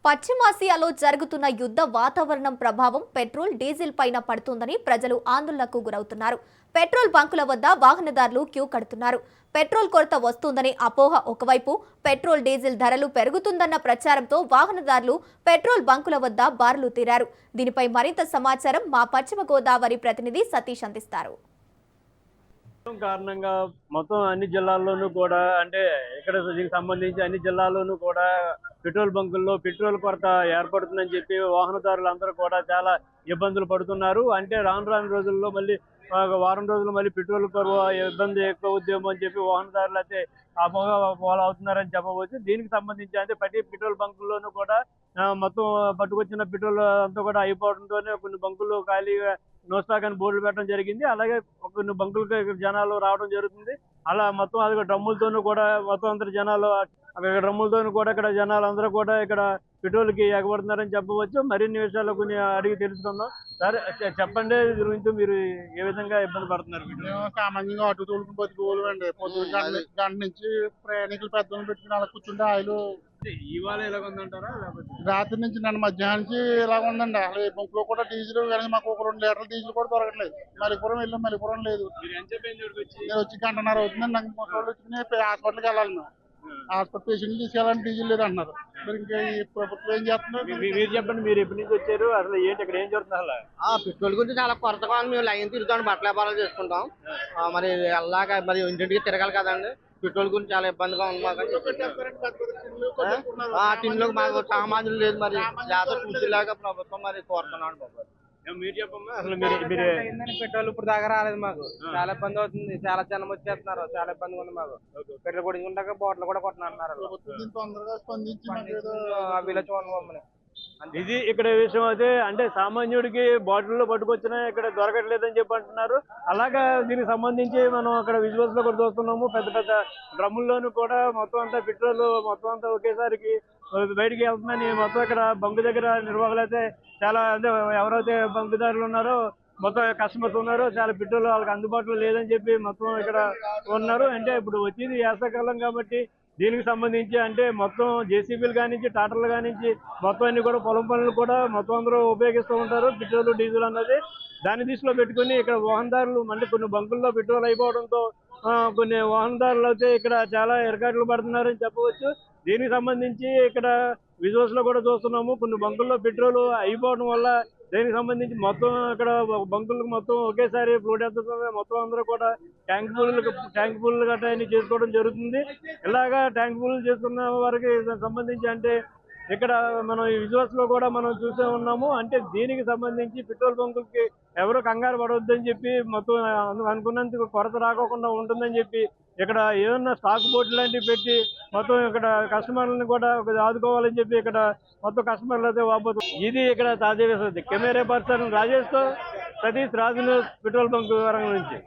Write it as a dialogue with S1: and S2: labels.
S1: పశ్చిమాసియాలో జరుగుతున్న యుద్ధ వాతావరణం ప్రభావం పెట్రోల్ డీజిల్ పైన పడుతుందని ప్రజలు ఆందోళనకు గురవుతున్నారు. పెట్రోల్ బంకుల వద్ద వాహనదారులు క్యూ కడుతున్నారు. పెట్రోల్ కొరత వస్తుందని అపోహ ఒకవైపు, పెట్రోల్ డీజిల్ ధరలు పెరుగుతుందన్న ప్రచారంతో వాహనదారులు పెట్రోల్ బంకుల వద్ద బారులు తీరారు. దీనిపై మరింత సమాచారం మా పశ్చిమ గోదావరి ప్రతినిధి సతీష్ అందిస్తారు.
S2: కారణంగా మొత్తం అన్ని జిల్లాల్లోనూ కూడా అంటే ఇక్కడ దీనికి సంబంధించి అన్ని జిల్లాల్లోనూ కూడా పెట్రోల్ బంకుల్లో పెట్రోల్ కొరత ఏర్పడుతుందని చెప్పి వాహనదారులందరూ కూడా చాలా ఇబ్బందులు పడుతున్నారు. అంటే రాను రోజుల్లో మళ్ళీ వారం రోజులు మళ్ళీ పెట్రోల్ కొరవ ఇబ్బంది ఎక్కువ అవుద్దేమో అని చెప్పి వాహనదారులు అయితే అపోహ అవుతున్నారని చెప్పవచ్చు. దీనికి సంబంధించి అంటే ప్రతి పెట్రోల్ బంకుల్లోనూ కూడా మొత్తం పట్టుకొచ్చిన పెట్రోల్ అంతా కూడా అయిపోవడంతోనే కొన్ని బంకులు ఖాళీగా నో స్టాక్ అని బోర్డులు పెట్టడం జరిగింది. అలాగే కొన్ని బంకులకు ఇక్కడ జనాలు రావడం జరుగుతుంది. అలా మొత్తం అది డ్రమ్ములతోనూ కూడా మొత్తం అందరు జనాలు అక్కడ డ్రమ్ములతోనూ కూడా ఇక్కడ జనాలు అందరూ కూడా ఇక్కడ పెట్రోల్కి ఎగబడుతున్నారని చెప్పవచ్చు. మరిన్ని విషయాలు కొన్ని అడిగి తెలుసుకుందాం. సరే చెప్పండి, దీని గురించి మీరు ఏ విధంగా ఇబ్బంది పడుతున్నారు?
S3: సామాన్యంగా ఆటో తోలుకుని బతుకోవాలి అండి. పొద్దున్న గంట నుంచి ప్రయాణికులు పెద్దలు పెట్టుకుని అలా కూర్చుంటే ఆయిల్
S2: ఇవాళ ఎలా ఉందంటారా?
S3: రాత్రి నుంచి నన్ను మధ్యాహ్నం నుంచి ఇలా ఉందండి. అసలు ఈ బంక్ లో కూడా డీజిల్ కానీ మాకు ఒక 2 లీటర్ల డీజిల్ కూడా దొరకట్లేదు. మలిపురం వెళ్ళాం, మలిపురం లేదు. నేను వచ్చి గంటన్నర అవుతుందండి. నాకు మొత్తం వచ్చి హాస్పిటల్కి వెళ్ళాలి. మేము హాస్పిటల్ పేషెంట్లు తీసుకెళ్ళాలని డీజిల్ లేదు అంటున్నారు. మరి ఇంకా ఈ ప్రభుత్వం ఏం చేస్తున్నారు?
S2: మీరు చెప్పండి, మీరు ఎప్పటి నుంచి వచ్చారు, అసలు ఏంటి ఇక్కడ ఏం జరుగుతుంది? అసలు
S4: పెట్రోల్ గురించి చాలా కొరతగా మేము లైన్ తిరుగుతాం, బట్టల వ్యాపారాలు చేసుకుంటాం. మరి అలాగా మరి ఇంటింటికి తిరగాలి కదండి. పెట్రోల్ గురించి చాలా ఇబ్బందిగా ఉంది మాకు. టిన్లో మాకు సామాన్యులు లేదు, మరి జాతర చూసేలాగా ప్రభుత్వం మరి కోరుతున్నాడు బాబు.
S2: మీరు చెప్పమ్మా, అసలు
S4: పెట్రోల్ ఇప్పుడు దాకా రాలేదు మాకు. చాలా ఇబ్బంది అవుతుంది. చాలా జనం వచ్చేస్తున్నారు. చాలా ఇబ్బందిగా ఉంది మాకు. పెట్రోల్ కొడుకుంటాక బాటిల్ కూడా కొట్టినన్నారు. వీళ్ళు చూడండి మమ్మల్ని.
S2: ఇది ఇక్కడ విషయం అయితే అంటే సామాన్యుడికి బాటిల్లో పట్టుకొచ్చినా ఇక్కడ దొరకట్లేదని చెప్పి అంటున్నారు. అలాగా దీనికి సంబంధించి మనం అక్కడ విజువల్స్ లో కూడా చూస్తున్నాము. పెద్ద పెద్ద డ్రమ్ముల్లోనూ కూడా మొత్తం అంతా పెట్రోల్ మొత్తం అంతా ఒకేసారికి బయటికి వెళ్తుందని మొత్తం ఇక్కడ బంకు దగ్గర నిర్వాహకులు అయితే చాలా అంటే ఎవరైతే బంకుదారులు ఉన్నారో మొత్తం కస్టమర్స్ ఉన్నారో చాలా పెట్రోల్ వాళ్ళకి అందుబాటులో లేదని చెప్పి మొత్తం ఇక్కడ ఉన్నారు. అంటే ఇప్పుడు వచ్చింది వేసవికాలం కాబట్టి దీనికి సంబంధించి అంటే మొత్తం జేసీబీలు కానించి టాటర్లు కానించి మొత్తం అన్ని కూడా పొలం పనులు కూడా మొత్తం అందరూ ఉపయోగిస్తూ ఉంటారు పెట్రోల్ డీజిల్ అన్నది. దాన్ని దృష్టిలో పెట్టుకుని ఇక్కడ వాహనదారులు మళ్ళీ కొన్ని బంకుల్లో పెట్రోల్ అయిపోవడంతో కొన్ని వాహనదారులు అయితే ఇక్కడ చాలా ఇరకాట్లు పడుతున్నారని చెప్పవచ్చు. దీనికి సంబంధించి ఇక్కడ విజువల్స్ లో కూడా చూస్తున్నాము. కొన్ని బంకుల్లో పెట్రోల్ అయిపోవడం వల్ల దీనికి సంబంధించి మొత్తం ఇక్కడ బంకులకు మొత్తం ఒకేసారి ఫ్లోట్ ఎత్తుతుంది. మొత్తం అందరూ కూడా ట్యాంక్ ఫుల్ గట్రా అన్ని చేసుకోవడం జరుగుతుంది. ఇలాగా ట్యాంక్ ఫుల్ చేసుకున్న వారికి సంబంధించి అంటే ఇక్కడ మనం ఈ విజువల్స్ లో కూడా మనం చూసే ఉన్నాము. అంటే దీనికి సంబంధించి పెట్రోల్ బంకులకి ఎవరు కంగారు పడవద్దని చెప్పి మొత్తం అనుకున్నందుకు కొరత రాకోకుండా ఉంటుందని చెప్పి ఇక్కడ ఏమన్నా స్టాక్ బోర్డు లాంటివి పెట్టి మొత్తం ఇక్కడ కస్టమర్లను కూడా ఆదుకోవాలని చెప్పి ఇక్కడ మొత్తం కస్టమర్లు అయితే వాపోతుంది. ఇది ఇక్కడ తాజా కెమెరా పర్సన్ రాజేష్ తో సతీష్, రాజు పెట్రోల్ బంక్ వరంగల్ నుంచి.